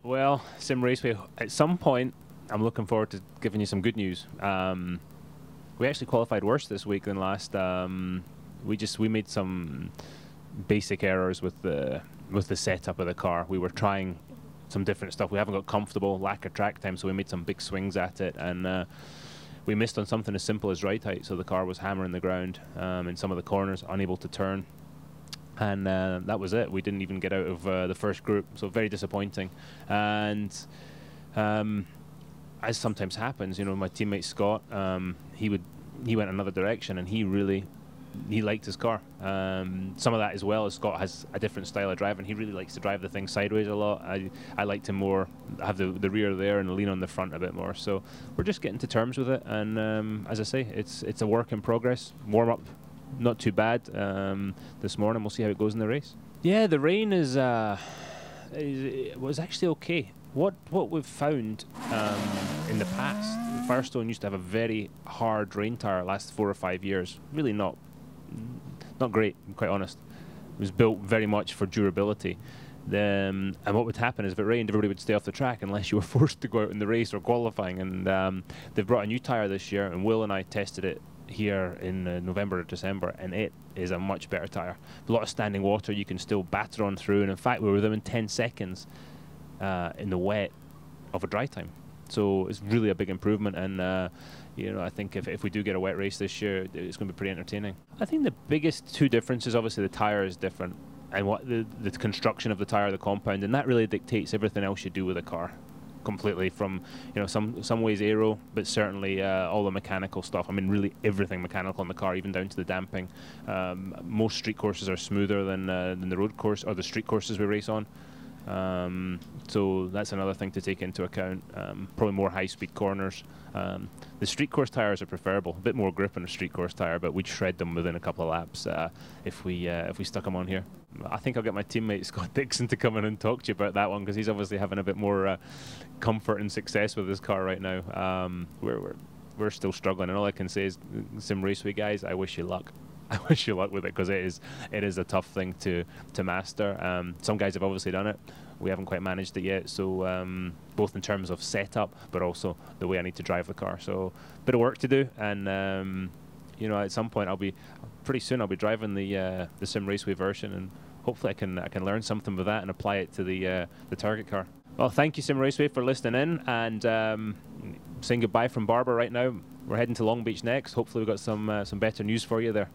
Well, Simraceway, at some point, I'm looking forward to giving you some good news. We actually qualified worse this week than last. We made some basic errors with the setup of the car. We were trying some different stuff. We haven't got comfortable, lack of track time, so we made some big swings at it, and we missed on something as simple as right height. So the car was hammering the ground in some of the corners, unable to turn. And that was it. We didn't even get out of the first group, so very disappointing. And as sometimes happens, you know, my teammate Scott, he went another direction, and he liked his car. Some of that as well, as Scott has a different style of driving. He really likes to drive the thing sideways a lot. I like to more have the rear there and lean on the front a bit more. So we're just getting to terms with it. And as I say, it's a work in progress. Warm up, not too bad this morning. We'll see how it goes in the race. Yeah, the rain was actually okay. What we've found in the past, Firestone used to have a very hard rain tire last 4 or 5 years. Really not great, I'm quite honest. It was built very much for durability. And what would happen is if it rained, everybody would stay off the track unless you were forced to go out in the race or qualifying. And they've brought a new tire this year, and Will and I tested it here in November or December, and it is a much better tire. A lot of standing water, you can still batter on through, and in fact we were within 10 seconds in the wet of a dry time. So it's really a big improvement, and you know, I think if we do get a wet race this year, it's going to be pretty entertaining. I think the biggest two differences, obviously the tire is different, and what the construction of the tire, the compound, and that really dictates everything else you do with a car completely, from, you know, some ways aero, but certainly all the mechanical stuff. I mean, really everything mechanical in the car, even down to the damping. Most street courses are smoother than the road course or the street courses we race on. So that's another thing to take into account. Probably more high-speed corners. The street course tires are preferable. A bit more grip on a street course tire, but we'd shred them within a couple of laps if we stuck them on here. I think I'll get my teammate Scott Dixon to come in and talk to you about that one, because he's obviously having a bit more comfort and success with his car right now. We're still struggling, and all I can say is, Simraceway guys, I wish you luck. I wish you luck with it, because it is a tough thing to master. Some guys have obviously done it. We haven't quite managed it yet. So both in terms of setup, but also the way I need to drive the car. So a bit of work to do, and you know, at some point pretty soon I'll be driving the Simraceway version, and hopefully I can learn something with that and apply it to the target car. Well, thank you Simraceway for listening in, and saying goodbye from Barber right now. We're heading to Long Beach next. Hopefully we've got some better news for you there.